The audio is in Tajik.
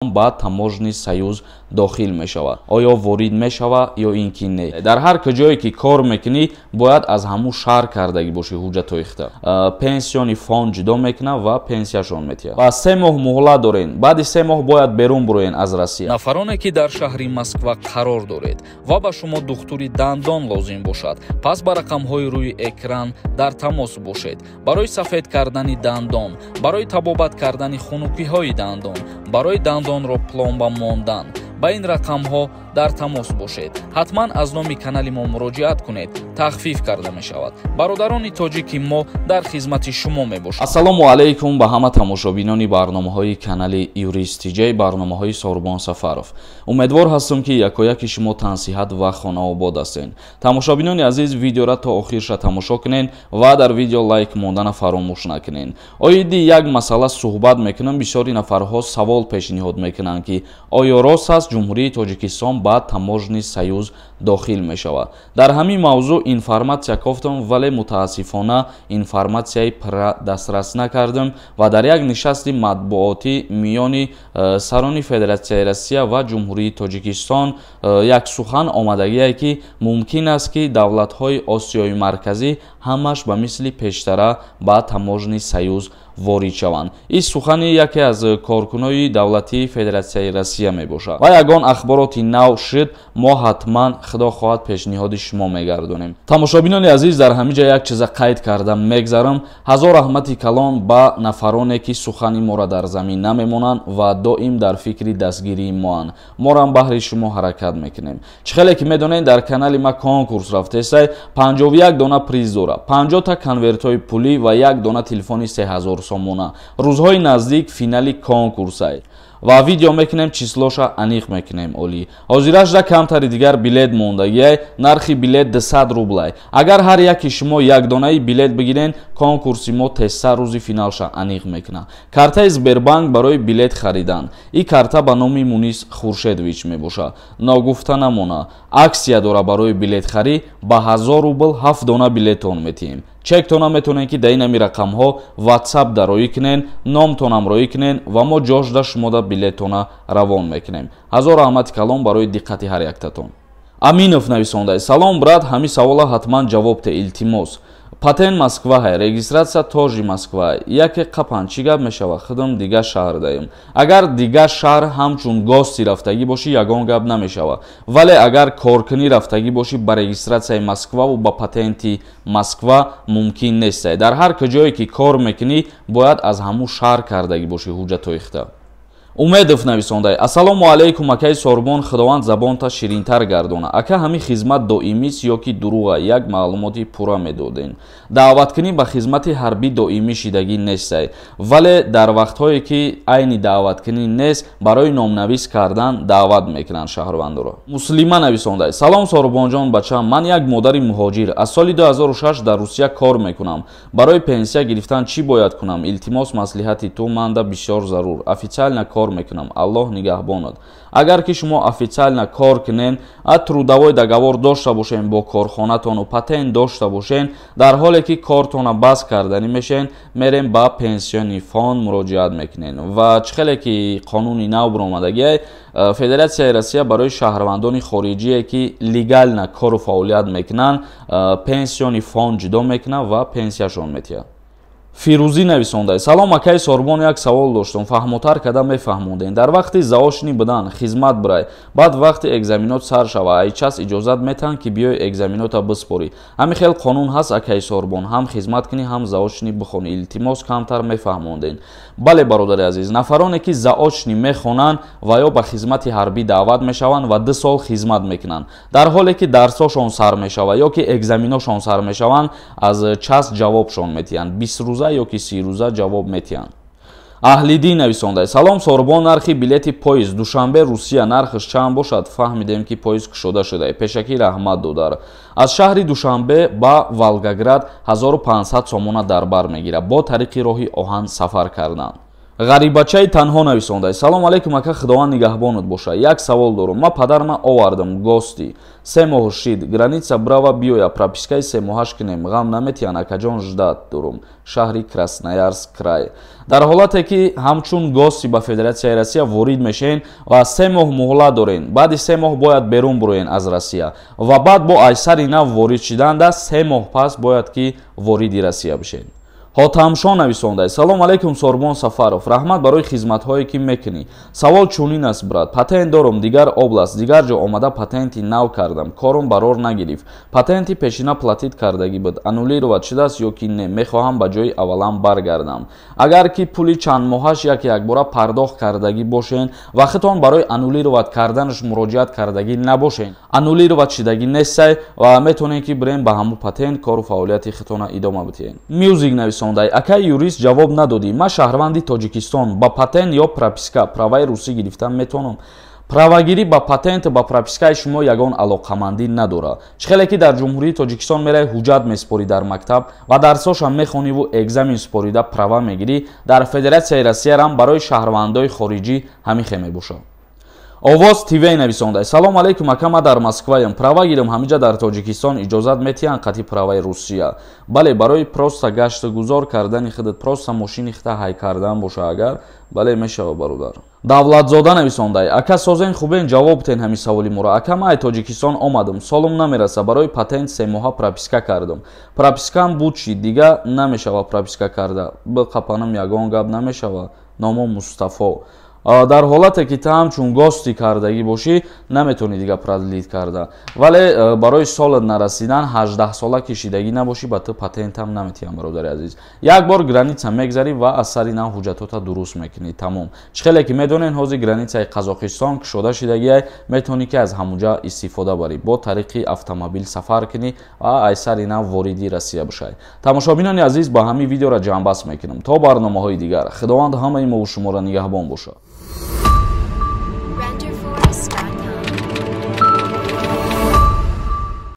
ба таможни Союз дохил мешавад. Оё ворид мешавад ё ин ки не. Дар ҳар куҷое ки кор мекунӣ бояд аз ҳамун шаҳр кардагӣ бошӣ ҳуҷҷатҳои хита. Пенсиони фонд ҷудо мекунад ва пенсияшон метиҳад. Ба 3 моҳ муҳлат дорен. Баъди 3 моҳ бояд берун бироен аз Россия. нафароне ки дар шаҳри Москва қарор доред ва ба шумо духтури дандон лозим бошад, пас ба рақамҳои рӯи экран дар тамос бошед. Барои сафед кардани дандон, барои табобат кардани хунукиҳои дандон, барои дандонро пломба мондан, ба ин рақамҳо дар тамос бошед. ҳатман аз номи канали мо муроҷиат кунед. тахфиф карда мешавад. бародарони тоҷики мо дар хизмати шумо мебошанд. ассалому алайкум ба ҳама тамошобинони барномаҳои канали Юристиҷей, барномаҳои Сорбон Сафаров. Умедвор ҳастам ки якояки шумо тансиҳат ва хонаобод ҳастед. Тамошобинони азиз, видеоро то охирша тамошо кунед ва дар видео лайк мондана фаромӯш накунед. Оиди як масъала суҳбат мекунам. Бисёри нафарҳо савол пешниҳод мекунанд ки оё рост аст ҷумҳурии Тоҷикистон ба таможни Союз дохил мешавад. Дар ҳамин мавзӯъ информатсия кофтам, вале мутаассифона информатсияи пурра дастрас накардам ва дар як нишасти матбуотӣ миёни сарони Федератсияи Россия ва ҷумҳурии Тоҷикистон як сухан омадагие ки мумкин аст ки давлатҳои Осиёи марказӣ ҳамаш ба мисли пештара ба таможни Союз ворид шаванд. ин сухани яке аз коркунои давлатии Федератсияи Россия мебошад. Ва ягон ахбороти нав шуд, мо ҳатман худо хоҳад пешниҳоди шумо мегардонем. Тамошобинони азиз, дар ҳамиҷа як чиза қайд карда мегзарам. ҳазор раҳмати калон ба нафароне ки сухани моро дар замин намемонанд ва доим дар фикри дастгирии моанд. морам баҳри шумо ҳаракат мекунем. чӣ хеле ки медонед, дар канали ма конкурс рафтесай, 51 дона приз дора, 50 та конвертҳои пулӣ ва 1 дона телефони 3000 сомона. рӯзҳои наздик финали конкурсай ва видео мекунем, числоша аниқ мекунем. оли ҳозирашда камтари дигар билет мондагиай. нархи билет 200 рублай. агар ҳар яки шумо як донаи билет бигирен, конкурси мо тезтар рӯзи финалша аниқ мекунад. картаи Сбербанк барои билет харидан. ин карта ба номи Мунис Хуршедович мебошад. ногуфта намона, аксия дора барои билет харид. ба 1000 рубл 7 дона билетон метиҳем. чектона метонен ки дар инами рақамҳо WhatsApp дароӣ кунен, номтонам роӣ кунен ва мо ҷошда шумода билетона равон мекунем. ҳазор раҳмати калон барои диққати ҳар яктатон. Аминов нависондаи: салом брат, ҳамин савола ҳатман ҷавоб те, илтимос. Патент Москва ҳай, регистратсия Тожи Москва. яке қапан чӣ гап мешавад? худам дигар шаҳр даем. агар дигар шаҳр ҳамчун гости рафтагӣ бошӣ, ягон гап намешавад. вале агар коркунӣ рафтагӣ бошӣ, ба регистратсияи Москва ва ба патенти Москва мумкин нест. дар ҳар куҷое ки кор мекунӣ, бояд аз ҳамун шаҳр кардагӣ бошӣ ҳуҷҷатҳои хита. Умедов нависондай: ассалому алайкум акаи Сорбон, худованд забонта ширинтар гардона. ака ҳамин хизмат доимист ё ки дуруға? як маълумоти пурра медоден. даъваткунӣ ба хизмати ҳарбӣ доимӣ шидагӣ нестай, вале дар вақтҳое ки айни даъваткунӣ нест, барои номнавис кардан даъват мекунанд шаҳрвандоро. Муслима нависондай: салом Сорбонҷон бачам, ман як модари муҳоҷир аз соли 2006 дар Русия кор мекунам. барои пенсия гирифтан чӣ бояд кунам? илтимос маслиҳати ту манда бисёр зарур. официална кор мекунам. аллоҳ нигаҳбонад. агар ки шумо официална кор кунен, трудовой договор дошта бошен бо корхонатону патент дошта бошен, дар ҳоле ки кортона баст карданӣ мешен, мерем ба пенсиони фонд муроҷиат мекунен. ва чӣ хеле ки қонуни нав биромадагиай, Федератсияи Россия барои шаҳрвандони хориҷие ки легална кору фаъолият мекунанд, пенсиони фонд ҷудо мекунад ва пенсияшон метиҳад. Фирӯзӣ нависондай: салом акаи Сорбон, як савол доштам, фаҳмотар када мефаҳмуден. дар вақти заочнӣ будан хизмат бирай, баъд вақти экзаминот сар шава, айчас иҷозат метаҳанд ки биёи экзаминота биспорӣ. ҳамин хел қонун ҳаст акаи Сорбон, ҳам хизмат кунӣ, ҳам заочнӣ бихонӣ. илтимос камтар мефаҳмуден. бале бародари азиз, нафароне ки заочнӣ мехонанд ва ё ба хизмати ҳарбӣ даъват мешаванд ва 2 сол хизмат мекунанд, дар ҳоле ки дарсошон сар мешавад ё ки экзаминошон сар мешаванд, аз час ҷавобшон метиҳанд, 20 рӯза ё ки 30 рӯза ҷавоб метиҳанд. Аҳлиддин нависондай: салом Сорбон, нархи билети поезд Душанбе Русия нархаш чанд бошад? фаҳмидем ки поезд кушода шуда. пешакӣ раҳмат додар. аз шаҳри Душанбе ба Волгоград 1500 сомона дар бар мегирад бо тариқи роҳи оҳан сафар кардан. ғарибачаи танҳо нависондай: салом алейкум ака, худованд нигаҳбонат боша. Як савол дорам. Ма падарма овардам гости 3 моҳ шид, граница брава биёя, пропискаи 3 моҳаш кинем. Ғам наметиян акаҷон, ждат дорум. Шаҳри Красноярск край. Дар ҳолате ки ҳамчун гости ба Федератсияи Россия ворид мешавен ва 3 моҳ муҳлат дорен, баъди 3 моҳ бояд берун бироен аз Россия ва баъд бо айсари нав ворид шиданда 3 моҳ пас бояд ки вориди Россия бишен. ҳотамшон нависондай: салом алейкум Сорбон Сафаров, раҳмат барои хизматҳое ки мекунӣ. Савол чунин аст брат, патент дорам дигар област, дигар ҷо омада патенти нав кардам, корум барор нагирифт. Патенти пешина платит кардагӣ буд, аннулироват шудааст ё ки не, мехоҳам ба ҷои аввалам баргардам. Агар ки пули чанд моҳаш якбора пардохт кардагӣ бошен, вақтитон барои аннулироват карданаш муроҷиат кардагӣ набошен, аннулироват шидагӣ нестай ва метавонем ки бирем ба ҳамун патент кору фаъолияти хитона идома битиҳем. Мюзик нависондай: акай юрист ҷавоб надодӣ, ман шаҳрванди Тоҷикистон, ба патент ё прописка праваи русӣ гирифтан метавонам. Правагирӣ ба патент ба пропискаи шумо ягон алоқамандӣ надорад. Чихеле ки дар ҷумҳурии Тоҷикистон мераи ҳуҷҷат месупорӣ дар мактаб ва дарсошам мехониву экзамен супорида права мегирӣ, дар Федератсияи Россиярам барои шаҳрвандои хориҷӣ ҳамихе мебошад. Овоз ТВ нависондай: салом алейкум ака, ма дар Москваям, права гирам ҳамиҷа дар Тоҷикистон иҷозат метиҳанд қати праваи Русия. Бале, барои просто гаштагузор кардани худат, просто мошини худа ҳай кардан боша агар, бале мешава бародар. Давлатзода нависондай: ака созен хубен ҷавоб тен ҳами саволи моро. Ака ма Тоҷикистон омадам, солум намераса, барои патент 3 моҳа прописка кардам. Пропискам буд чи дига намешава прописка карда. Биқапанам ягон гап намешава. Номом Мустафо. дар ҳолате ки та ҳамчун гости кардагӣ бошӣ, наметавонӣ дига продлит карда. Вале барои солат нарасидан 18 сола кишидагӣ набошӣ, ба ту патентам наметиҳам, бародари азиз. Як бор граница мегзарӣ ва аз сари нав ҳуҷҷатота дуруст мекунӣ. Тамом. Чихеле ки медонен ҳозир границаи Қазоқистон кушода шидагӣ, метавонӣ ки аз ҳамуҷа истифода барӣ, бо тариқи автомобил сафар кунӣ ва аз сари нав вориди Россия бошад. Тамошобинони азиз, ба ҳамин видеоро ҷамъбаст мекунам. То барномаҳои дигар, худованд ҳамаи мо шуморо нигаҳбон бошад.